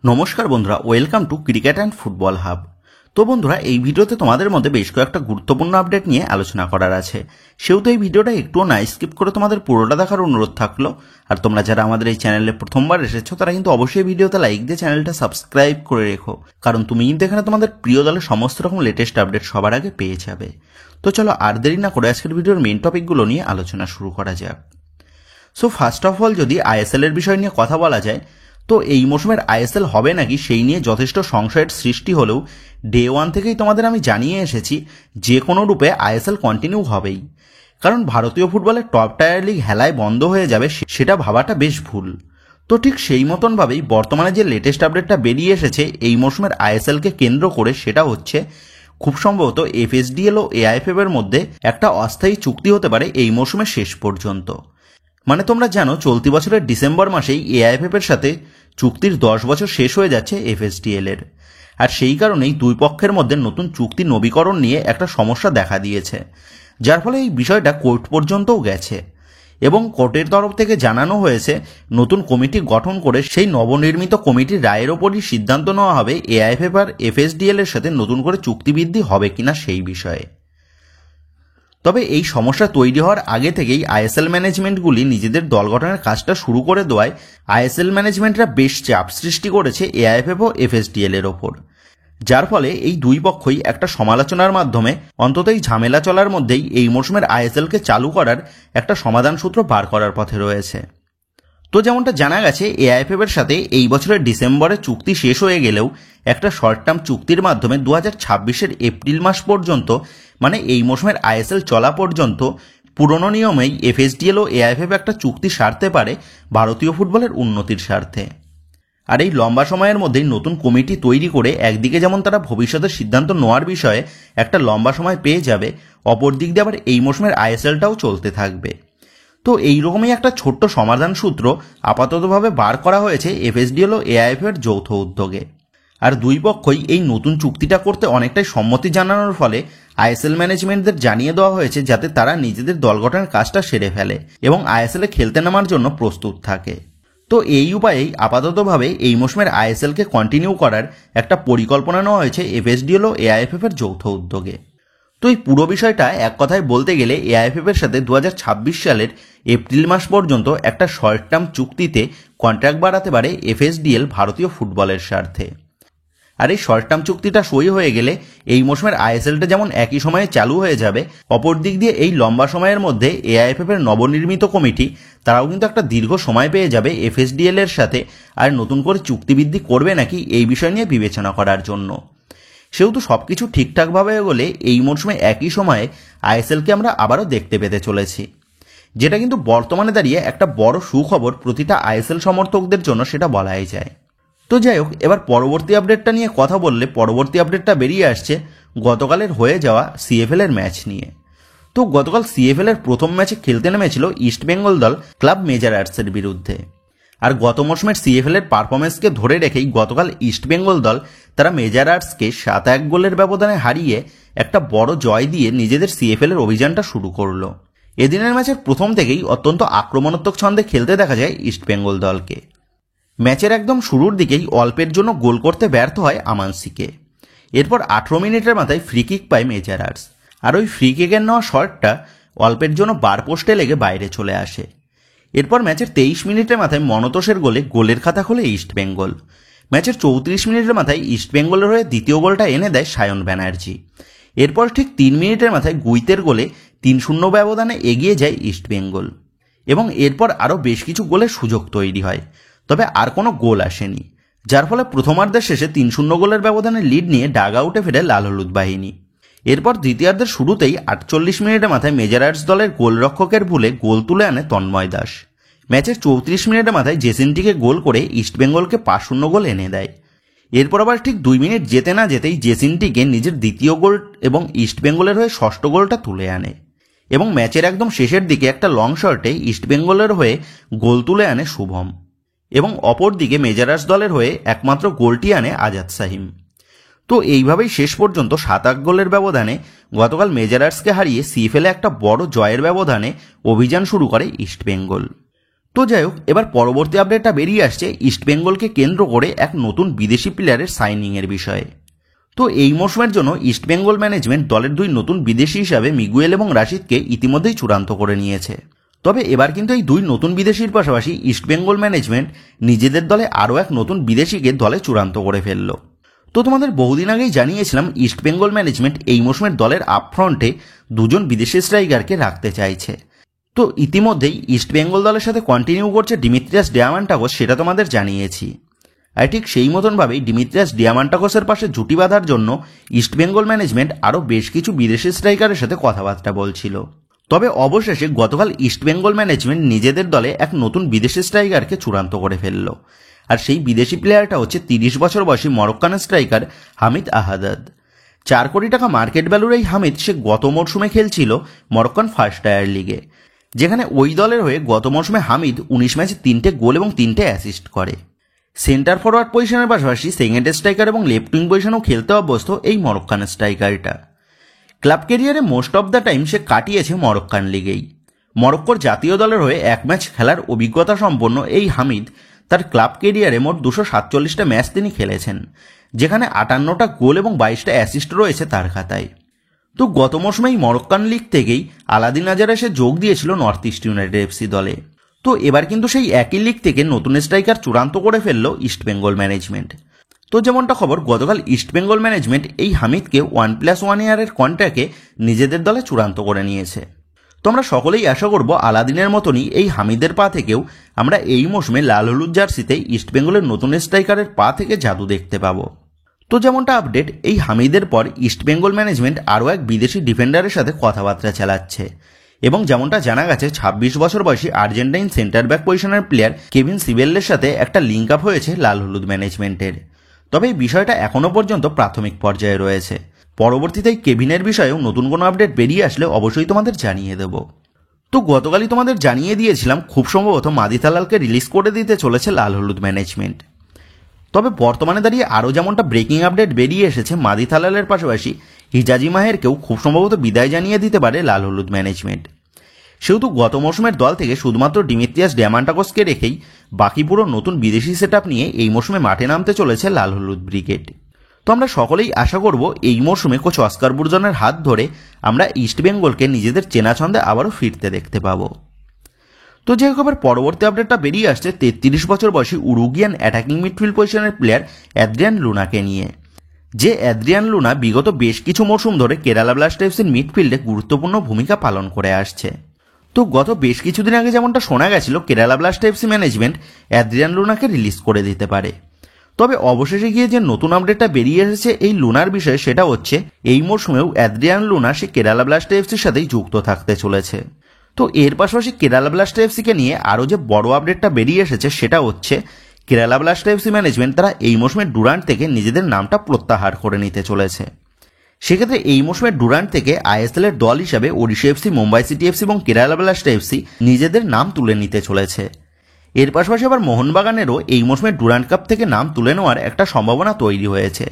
নমস্কার বন্ধুরা, welcome to cricket and football hub. তো বন্ধুরা, এই ভিডিওতে তোমাদের মধ্যে বেশ কয়েকটা গুরুত্বপূর্ণ আপডেট নিয়ে আলোচনা করার আছে, সেহেতু এই ভিডিওটা একটুও না স্কিপ করে তোমাদের পুরোটা দেখার অনুরোধ থাকলো। আর তোমরা যারা আমাদের এই চ্যানেলে প্রথমবার এসেছো তারা কিন্তু অবশ্যই ভিডিওতে লাইক দিয়ে চ্যানেলটা সাবস্ক্রাইব করে রেখো, কারণ তুমি কিন্তু এখানে তোমাদের প্রিয় দলের সমস্ত রকম লেটেস্ট আপডেট সবার আগে পেয়ে যাবে। তো চলো আর দেরি না করে আজকের ভিডিওর মেইন টপিকগুলো নিয়ে আলোচনা শুরু করা যাক। সো ফার্স্ট অফ অল, যদি আইএসএল এর বিষয় নিয়ে কথা বলা যায়, তো এই মৌসুমের আইএসএল হবে নাকি সেই নিয়ে যথেষ্ট সংশয়ের সৃষ্টি হলেও ডে ওয়ান থেকেই তোমাদের আমি জানিয়ে এসেছি যে কোনো রূপে আইএসএল কন্টিনিউ হবেই, কারণ ভারতীয় ফুটবলের টপ টায়ার লিগ হেলায় বন্ধ হয়ে যাবে সেটা ভাবাটা বেশ ভুল। তো ঠিক সেই মতনভাবেই বর্তমানে যে লেটেস্ট আপডেটটা বেরিয়ে এসেছে এই মৌসুমের আইএসএলকে কেন্দ্র করে, সেটা হচ্ছে খুব সম্ভবত এফএসডিএল ও এআইএফএফ এর মধ্যে একটা অস্থায়ী চুক্তি হতে পারে এই মৌসুমের শেষ পর্যন্ত। মানে তোমরা জানো, চলতি বছরের ডিসেম্বর মাসেই এআইএফএফ এর সাথে চুক্তির 10 বছর শেষ হয়ে যাচ্ছে এফএসডিএল এর, আর সেই কারণেই দুই পক্ষের মধ্যে নতুন চুক্তি নবীকরণ নিয়ে একটা সমস্যা দেখা দিয়েছে, যার ফলে এই বিষয়টা কোর্ট পর্যন্তও গেছে এবং কোর্টের তরফ থেকে জানানো হয়েছে নতুন কমিটি গঠন করে সেই নবনির্মিত কমিটির রায়ের ওপরই সিদ্ধান্ত নেওয়া হবে এআইএফএফ আর এফএসডিএল এর সাথে নতুন করে চুক্তিবৃদ্ধি হবে কিনা সেই বিষয়ে। তবে এই সমস্যা তৈরি হওয়ার আগে থেকেই আইএসএল ম্যানেজমেন্টগুলি নিজেদের দল গঠনের কাজটা শুরু করে দেওয়ায় আইএসএল ম্যানেজমেন্টরা বেশ চাপ সৃষ্টি করেছে এআইএফএফ ও এফএসডিএল এর ওপর, যার ফলে এই দুই পক্ষই একটা সমালোচনার মাধ্যমে অন্তত এই ঝামেলা চলার মধ্যেই এই মৌসুমের আইএসএলকে চালু করার একটা সমাধান সূত্র বার করার পথে রয়েছে। তো যেমনটা জানা গেছে, এআইএফএফ এর সাথে এই বছরের ডিসেম্বরে চুক্তি শেষ হয়ে গেলেও একটা শর্ট টার্ম চুক্তির মাধ্যমে 2026-এর এপ্রিল মাস পর্যন্ত, মানে এই মৌসুমের আইএসএল চলা পর্যন্ত পুরনো নিয়মেই এফএসডিএল ও এআইএফএফ একটা চুক্তি সারতে পারে ভারতীয় ফুটবলের উন্নতির স্বার্থে। আর এই লম্বা সময়ের মধ্যেই নতুন কমিটি তৈরি করে একদিকে যেমন তারা ভবিষ্যতের সিদ্ধান্ত নেওয়ার বিষয়ে একটা লম্বা সময় পেয়ে যাবে, অপর দিক দিয়ে আবার এই মৌসুমের আইএসএলটাও চলতে থাকবে। তো এইরকমই একটা ছোট্ট সমাধান সূত্র আপাততভাবে বার করা হয়েছে এফএসডিএল ও এআইএফএফ এর যৌথ উদ্যোগে। আর দুই পক্ষই এই নতুন চুক্তিটা করতে অনেকটাই সম্মতি জানানোর ফলে আইএসএল ম্যানেজমেন্টদের জানিয়ে দেওয়া হয়েছে যাতে তারা নিজেদের দল গঠনের কাজটা সেরে ফেলে এবং আইএসএল এ খেলতে নামার জন্য প্রস্তুত থাকে। তো এই উপায়েই আপাততভাবে এই মৌসুমের আইএসএলকে কন্টিনিউ করার একটা পরিকল্পনা নেওয়া হয়েছে এফএসডিএল ও এআইএফএফ এর যৌথ উদ্যোগে। তো এই পুরো বিষয়টা এক কথায় বলতে গেলে এআইএফএফ এর সাথে 2026 সালের এপ্রিল মাস পর্যন্ত একটা শর্ট টার্ম চুক্তিতে কন্ট্রাক্ট বাড়াতে পারে এফএসডিএল ভারতীয় ফুটবলের স্বার্থে। আর এই শর্ট টার্ম চুক্তিটা সই হয়ে গেলে এই মৌসুমের আইএসএলটা যেমন একই সময়ে চালু হয়ে যাবে, অপর দিক দিয়ে এই লম্বা সময়ের মধ্যে এআইএফএফ এর নবনির্মিত কমিটি তারাও কিন্তু একটা দীর্ঘ সময় পেয়ে যাবে এফএসডিএল এর সাথে আর নতুন করে চুক্তিবৃদ্ধি করবে নাকি এই বিষয় নিয়ে বিবেচনা করার জন্য। সেহেতু সবকিছু ঠিকঠাকভাবে এগোলে এই মৌসুমে একই সময়ে আইএসএলকে আমরা আবারও দেখতে পেতে চলেছি, যেটা কিন্তু বর্তমানে দাঁড়িয়ে একটা বড় সুখবর প্রতিটা আইএসএল সমর্থকদের জন্য, সেটা বলাই যায়। তো যাই হোক, এবার পরবর্তী আপডেটটা নিয়ে কথা বললে পরবর্তী আপডেটটা বেরিয়ে আসছে গতকালের হয়ে যাওয়া সিএফএল এর ম্যাচ নিয়ে। তো গতকাল সিএফএল এর প্রথম ম্যাচে খেলতে নেমেছিল ইস্টবেঙ্গল দল ক্লাব মেজারার্সের বিরুদ্ধে। আর গত মৌসুমের সিএফএল এর পারফরমেন্সকে ধরে রেখেই গতকাল ইস্টবেঙ্গল দল তারা মেজারার্সকে 7-1 গোলের ব্যবধানে হারিয়ে একটা বড় জয় দিয়ে নিজেদের সিএফএল এর অভিযানটা শুরু করলো। এদিনের ম্যাচের প্রথম থেকেই অত্যন্ত আক্রমণাত্মক ছন্দে খেলতে দেখা যায় ইস্টবেঙ্গল দলকে। ম্যাচের একদম শুরুর দিকেই অল্পের জন্য গোল করতে ব্যর্থ হয় আমানসিকে। এরপর 18 মিনিটের মাথায় ফ্রি কিক পায় মেজারার্স, আর ওই ফ্রি কিকের নেওয়া শটটা অল্পের জন্য বার পোস্টে লেগে বাইরে চলে আসে। এরপর ম্যাচের 23 মিনিটের মাথায় মনতোষের গোলে গোলের খাতা খোলে ইস্টবেঙ্গল। ম্যাচের 34 মিনিটের মাথায় ইস্টবেঙ্গলের হয়ে দ্বিতীয় গোলটা এনে দেয় সায়ন ব্যানার্জি। এরপর ঠিক 3 মিনিটের মাথায় গুইতের গোলে 3-0 ব্যবধানে এগিয়ে যায় ইস্টবেঙ্গল এবং এরপর আরও বেশ কিছু গোলের সুযোগ তৈরি হয়, তবে আর কোনো গোল আসেনি, যার ফলে প্রথমার্ধের শেষে 3-0 গোলের ব্যবধানে লিড নিয়ে ডাগ আউটে ফেরে লাল হলুদ বাহিনী। এরপর দ্বিতীয়ার্ধের শুরুতেই 48 মিনিটের মাথায় মেজারার্স দলের গোলরক্ষকের ভুলে গোল তুলে আনে তন্ময় দাস। ম্যাচের 34 মিনিটের মাথায় জেসিনটিকে গোল করে ইস্টবেঙ্গলকে 5-0 গোল এনে দেয়। এরপর আবার ঠিক 2 মিনিট যেতে না যেতেই জেসিনটিকে নিজের দ্বিতীয় গোল এবং ইস্টবেঙ্গলের হয়ে ষষ্ঠ গোলটা তুলে আনে এবং ম্যাচের একদম শেষের দিকে একটা লং শটে ইস্টবেঙ্গলের হয়ে গোল তুলে আনে শুভম এবং অপর দিকে মেজারার্স দলের হয়ে একমাত্র গোলটি আনে আজাদ সাহিম। তো এইভাবেই শেষ পর্যন্ত 7-1 গোলের ব্যবধানে গতকাল মেজারার্সকে হারিয়ে সিএফএল একটা বড় জয়ের ব্যবধানে অভিযান শুরু করে ইস্টবেঙ্গল। তো যাই হোক, এবার পরবর্তী আপডেটটা বেরিয়ে আসছে ইস্টবেঙ্গলকে কেন্দ্র করে এক নতুন বিদেশি প্লেয়ারের সাইনিংয়ের বিষয়ে। তো এই মৌসুমের জন্য ইস্টবেঙ্গল ম্যানেজমেন্ট দলের দুই নতুন বিদেশি হিসাবে মিগুয়েল এবং রাশিদকে ইতিমধ্যেই চূড়ান্ত করে নিয়েছে। তবে এবার কিন্তু এই দুই নতুন বিদেশির পাশাপাশি ইস্টবেঙ্গল ম্যানেজমেন্ট নিজেদের দলে আরও এক নতুন বিদেশিকে দলে চূড়ান্ত করে ফেলল। তো তোমাদের বহুদিন আগেই জানিয়েছিলাম ইস্টবেঙ্গল ম্যানেজমেন্ট এই মৌসুমের দলের আপফ্রন্টে দুজন বিদেশি স্ট্রাইকারকে রাখতে চাইছে। তো ইতিমধ্যেই ইস্টবেঙ্গল দলের সাথে কন্টিনিউ করছে ডিমিত্রিয়াস ডিয়ামান্টাকোস, সেটা তোমাদের জানিয়েছি। আর ঠিক সেই মতনভাবেই ডিমিত্রিয়াস ডিয়ামান্টাকোসের পাশে জুটি বাঁধার জন্য ইস্টবেঙ্গল ম্যানেজমেন্ট আরও বেশ কিছু বিদেশি স্ট্রাইকারের সাথে কথাবার্তা বলছিল। তবে অবশেষে গতকাল ইস্টবেঙ্গল ম্যানেজমেন্ট নিজেদের দলে এক নতুন বিদেশি স্ট্রাইকারকে চূড়ান্ত করে ফেলল। আর সেই বিদেশি প্লেয়ারটা হচ্ছে 30 বছর বয়সী মরক্কান স্ট্রাইকার হামিদ আহাদাদ। 4 কোটি টাকা মার্কেট ভ্যালুর এই হামিদ সে গত মরশুমে খেলছিল মরক্কান ফার্স্ট টায়ার লিগে, যেখানে ওই দলের হয়ে গত মরশুমে হামিদ 19 ম্যাচে 3টে গোল এবং 3টে অ্যাসিস্ট করে। সেন্টার ফরওয়ার্ড পজিশনের পাশাপাশি সেকেন্ড স্ট্রাইকার এবং লেফট উইং পজিশনেও খেলতে অভ্যস্ত এই মরক্কান স্ট্রাইকারটা। ক্লাব ক্যারিয়ারে মোস্ট অফ দ্য টাইম সে কাটিয়েছে মরক্কান লিগেই। মরক্কোর জাতীয় দলের হয়ে এক ম্যাচ খেলার অভিজ্ঞতা সম্পন্ন এই হামিদ তার ক্লাব ক্যারিয়ারে মোট 247টা ম্যাচ তিনি খেলেছেন, যেখানে 58টা গোল এবং 22টা অ্যাসিস্ট রয়েছে তার খাতায়। তো গত মৌসুমেই মরক্কান লিগ থেকেই আলাদিন আজার এসে যোগ দিয়েছিল নর্থ ইস্ট ইউনাইটেড এফসি দলে। তো এবার কিন্তু সেই একই লিগ থেকে নতুন স্ট্রাইকার চূড়ান্ত করে ফেলল ইস্টবেঙ্গল ম্যানেজমেন্ট। তো যেমনটা খবর, গতকাল ইস্টবেঙ্গল ম্যানেজমেন্ট এই হামিদকে 1+1 ইয়ারের কন্ট্রাক্টে নিজেদের দলে চূড়ান্ত করে নিয়েছে। তো আমরা সকলেই আশা করব আলাদিনের মতনই এই হামিদের পা থেকেও আমরা এই মৌসুমে লাল হলুদ জার্সিতে ইস্টবেঙ্গলের নতুন স্ট্রাইকারের পা থেকে জাদু দেখতে পাবো। তো যেমনটা আপডেট, এই হামিদের পর ইস্টবেঙ্গল ম্যানেজমেন্ট আরও এক বিদেশি ডিফেন্ডারের সাথে কথাবার্তা চালাচ্ছে এবং যেমনটা জানা গেছে 26 বছর বয়সী আর্জেন্টাইন সেন্টার ব্যাক পজিশনের প্লেয়ার কেভিন সিবেলের সাথে একটা লিঙ্ক আপ হয়েছে লাল হলুদ ম্যানেজমেন্টের। তবে এই বিষয়টা এখনও পর্যন্ত প্রাথমিক পর্যায়ে রয়েছে। পরবর্তীতে কেভিনের বিষয়েও নতুন কোনো আপডেট বেরিয়ে আসলে অবশ্যই তোমাদের জানিয়ে দেব। তো গতকালই তোমাদের জানিয়ে দিয়েছিলাম খুব সম্ভবত মাদি থালালকে রিলিজ করে দিতে চলেছে লাল হলুদ ম্যানেজমেন্ট। তবে বর্তমানে দাঁড়িয়ে আরও যেমনটা ব্রেকিং আপডেট বেরিয়ে এসেছে, মাদি থালালের পাশাপাশি হিজাজি মাহেরকেও খুব সম্ভবত বিদায় জানিয়ে দিতে পারে লাল হলুদ ম্যানেজমেন্ট। সেহেতু গত মৌসুমের দল থেকে শুধুমাত্র ডিমিত্রিয়াস ডিয়ামান্টাকোসকে রেখেই বাকি পুরো নতুন বিদেশি সেটআপ নিয়ে এই মৌসুমে মাঠে নামতে চলেছে লাল হলুদ ব্রিগেড। তো আমরা সকলেই আশা করব এই মৌসুমে কোচ অস্কার বুর্জনের হাত ধরে আমরা ইস্টবেঙ্গলকে নিজেদের চেনা ছন্দে আবারও ফিরতে দেখতে পাবো। তো যে খবর পরবর্তী আপডেটটা বেরিয়ে আসছে 33 বছর বয়সী উরুগুয়ান অ্যাটাকিং মিডফিল্ড পজিশনের প্লেয়ার অ্যাদ্রিয়ান লুনাকে নিয়ে। যে অ্যাদ্রিয়ান লুনা বিগত বেশ কিছু মৌসুম ধরে কেরালা ব্লাস্ট এফসির মিডফিল্ডে গুরুত্বপূর্ণ ভূমিকা পালন করে আসছে। তো গত বেশ কিছুদিন আগে যেমনটা শোনা গেছিল Kerala Blasters FC management Adrian লুনাকে রিলিজ করে দিতে পারে। তবে অবশেষে গিয়ে যে নতুন আপডেটটা বেরিয়ে এসেছে এই লুনার বিষয়ে, সেটা হচ্ছে এই মরশুমেও অ্যাদ্রিয়ান লুনা সে কেরালা ব্লাস্ট এফসির সাথেই যুক্ত থাকতে চলেছে। তো এর পাশাপাশি কেরালা ব্লাস্ট এফসিকে নিয়ে আরও যে বড় আপডেটটা বেরিয়ে এসেছে সেটা হচ্ছে কেরালা ব্লাস্ট এফসি ম্যানেজমেন্ট তারা এই মৌসুমে ডুরান্ট থেকে নিজেদের নামটা প্রত্যাহার করে নিতে চলেছে। সেক্ষেত্রে এই মৌসুমে ডুরান্ট থেকে আইএসএল এর দল হিসাবে Odisha FC, Mumbai city FC এবং কেরালা ব্লাস্ট এফসি নিজেদের নাম তুলে নিতে চলেছে। এর পাশাপাশি আবার মোহনবাগানেরও এই মৌসুমে ডুরান্ট কাপ থেকে নাম তুলে নেওয়ার একটা সম্ভাবনা তৈরি হয়েছে,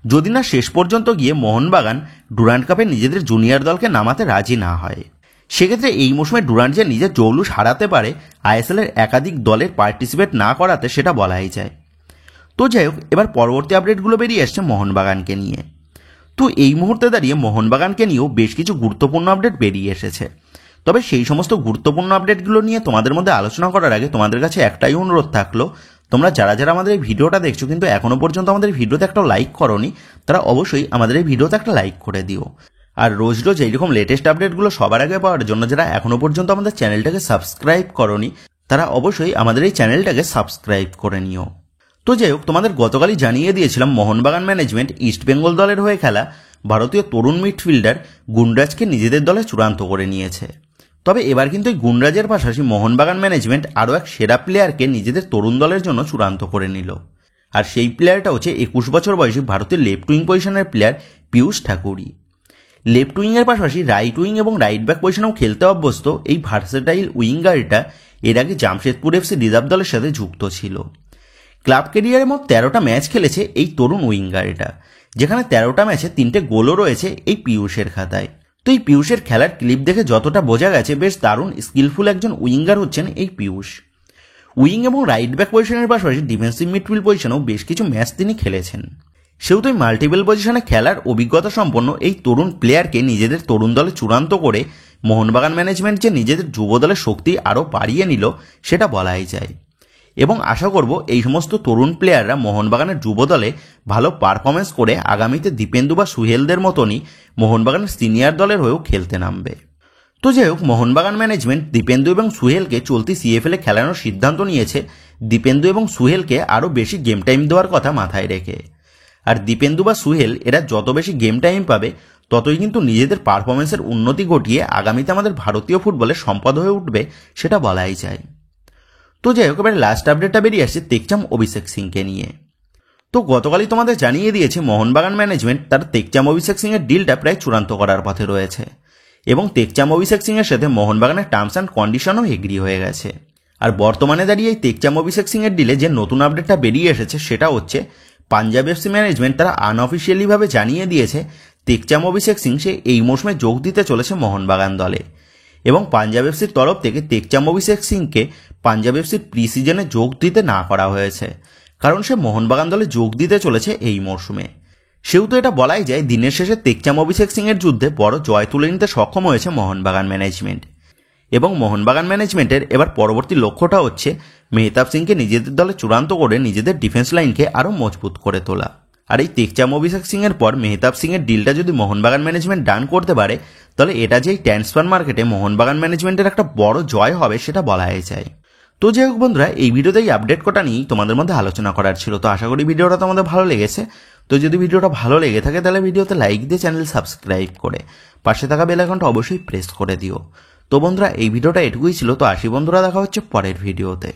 যদি না শেষ পর্যন্ত গিয়ে মোহনবাগান ডুরান্ট কাপে নিজেদের জুনিয়র দলকে নামাতে রাজি না হয়। সেক্ষেত্রে এই মৌসুমে ডুরান্ট যে নিজের জৌলুস হারাতে পারে আইএসএল এর একাধিক দলের পার্টিসিপেট না করাতে, সেটা বলাই যায়। তো যাই হোক, এবার পরবর্তী আপডেটগুলো বেরিয়ে আসছে মোহনবাগানকে নিয়ে। তো এই মুহূর্তে দাঁড়িয়ে মোহনবাগানকে নিয়েও বেশ কিছু গুরুত্বপূর্ণ আপডেট বেরিয়ে এসেছে। তবে সেই সমস্ত গুরুত্বপূর্ণ আপডেটগুলো নিয়ে তোমাদের মধ্যে আলোচনা করার আগে তোমাদের কাছে একটাই অনুরোধ থাকলো, তোমরা যারা যারা আমাদের এই ভিডিওটা দেখছো কিন্তু এখনো পর্যন্ত আমাদের ভিডিওতে একটা লাইক করোনি, তারা অবশ্যই আমাদের এই ভিডিওতে একটা লাইক করে দিও। আর রোজ রোজ এইরকম লেটেস্ট আপডেটগুলো সবার আগে পাওয়ার জন্য যারা এখনো পর্যন্ত আমাদের চ্যানেলটাকে সাবস্ক্রাইব করোনি, তারা অবশ্যই আমাদের এই চ্যানেলটাকে সাবস্ক্রাইব করে নিও। তো যাই হোক, তোমাদের গতকালই জানিয়ে দিয়েছিলাম মোহনবাগান ম্যানেজমেন্ট ইস্টবেঙ্গল দলের হয়ে খেলা ভারতীয় তরুণ মিডফিল্ডার গুনরাজকে নিজেদের দলে চূড়ান্ত করে নিয়েছে। তবে এবার কিন্তু এই গুনরাজের পাশাপাশি মোহনবাগান ম্যানেজমেন্ট আরও এক সেরা প্লেয়ারকে নিজেদের তরুণ দলের জন্য চূড়ান্ত করে নিল। আর সেই প্লেয়ারটা হচ্ছে 21 বছর বয়সী ভারতের লেফট উইং পজিশনের প্লেয়ার পীয়ূষ ঠাকুরি। লেফট উইংয়ের পাশাপাশি রাইট উইং এবং রাইট ব্যাক পজিশনেও খেলতে অভ্যস্ত এই ভার্সেটাইল উইঙ্গারটা এর আগে জামশেদপুর এফসি রিজার্ভ দলের সাথে যুক্ত ছিল। ক্লাব ক্যারিয়ারে মোট 13টা ম্যাচ খেলেছে এই তরুণ উইঙ্গারটা, যেখানে 13টা ম্যাচে 3টে গোলও রয়েছে এই পীয়ূষের খাতায়। তো এই পীয়ূষের খেলার ক্লিপ দেখে যতটা বোঝা গেছে বেশ দারুণ স্কিলফুল একজন উইঙ্গার হচ্ছেন এই পীয়ূষ। উইং এবং রাইট ব্যাক পজিশনের পাশাপাশি ডিফেন্সিভ মিডফিল্ড পজিশনেও বেশ কিছু ম্যাচ তিনি খেলেছেন। সেহেতু এই মাল্টিপল পজিশনে খেলার অভিজ্ঞতা সম্পন্ন এই তরুণ প্লেয়ারকে নিজেদের তরুণ দলে চূড়ান্ত করে মোহনবাগান ম্যানেজমেন্ট যে নিজেদের যুব দলের শক্তি আরও বাড়িয়ে নিল সেটা বলাই যায়। এবং আশা করব এই সমস্ত তরুণ প্লেয়াররা মোহনবাগানের যুব দলে ভালো পারফরমেন্স করে আগামীতে দীপেন্দু বা সুহেলদের মতনই মোহনবাগানের সিনিয়র দলের হয়েও খেলতে নামবে। তো যাই হোক, মোহনবাগান ম্যানেজমেন্ট দীপেন্দু এবং সুহেলকে চলতি সিএফএলে খেলানোর সিদ্ধান্ত নিয়েছে দীপেন্দু এবং সুহেলকে আরও বেশি গেম টাইম দেওয়ার কথা মাথায় রেখে। আর দীপেন্দু বা সুহেল এরা যত বেশি গেম টাইম পাবে ততই কিন্তু নিজেদের পারফরমেন্সের উন্নতি ঘটিয়ে আগামীতে আমাদের ভারতীয় ফুটবলের সম্পদ হয়ে উঠবে সেটা বলাই যায়। তো যাই হোক, এবারে লাস্ট আপডেটটা বেরিয়ে আসছে টেকচাম অভিষেক সিংকে নিয়ে। তো গতকালই তোমাদের জানিয়ে দিয়েছে মোহনবাগান ম্যানেজমেন্ট তার টেকচাম অভিষেক সিংয়ের ডিলটা প্রায় চূড়ান্ত করার পথে রয়েছে এবং টেকচাম অভিষেক সিংয়ের সাথে মোহনবাগানের টার্মস অ্যান্ড কন্ডিশনও এগ্রি হয়ে গেছে। আর বর্তমানে দাঁড়িয়ে এই টেকচাম অভিষেক সিংয়ের ডিলে যে নতুন আপডেটটা বেরিয়ে এসেছে সেটা হচ্ছে পাঞ্জাব এফসি ম্যানেজমেন্ট তারা আনঅফিসিয়ালিভাবে জানিয়ে দিয়েছে টেকচাম অভিষেক সিং সে এই মৌসুমে যোগ দিতে চলেছে মোহনবাগান দলে এবং পাঞ্জাব এফসির তরফ থেকে টেকচাম অভিষেক সিংকে পাঞ্জাব এফসির প্রি সিজনে যোগ দিতে না করা হয়েছে, কারণ সে মোহনবাগান দলে যোগ দিতে চলেছে এই মরশুমে। সেহেতু এটা বলাই যায় দিনের শেষে টেকচাম অভিষেক সিংয়ের যুদ্ধে বড় জয় তুলে নিতে সক্ষম হয়েছে মোহনবাগান ম্যানেজমেন্ট। এবং মোহনবাগান ম্যানেজমেন্টের এবার পরবর্তী লক্ষ্যটা হচ্ছে মেহতাব সিংকে নিজেদের দলে চূড়ান্ত করে নিজেদের ডিফেন্স লাইনকে আরও মজবুত করে তোলা। আর এই টেকচাম অভিষেক সিংয়ের পর মেহতাব সিংয়ের ডিলটা যদি মোহনবাগান ম্যানেজমেন্ট ডান করতে পারে তাহলে এটা যে এই ট্রান্সফার মার্কেটে মোহনবাগান ম্যানেজমেন্টের একটা বড় জয় হবে সেটা বলাই যায়। তো যাই হোক বন্ধুরা, এই ভিডিওতে এই আপডেট কটা নিয়েই তোমাদের মধ্যে আলোচনা করার ছিল। তো আশা করি ভিডিওটা তোমাদের ভালো লেগেছে। তো যদি ভিডিওটা ভালো লেগে থাকে তাহলে ভিডিওতে লাইক দিয়ে চ্যানেল সাবস্ক্রাইব করে পাশে থাকা বেল আইকনটা অবশ্যই প্রেস করে দিও। তো বন্ধুরা, এই ভিডিওটা এটুকুই ছিল। তো আসি বন্ধুরা, দেখা হচ্ছে পরের ভিডিওতে।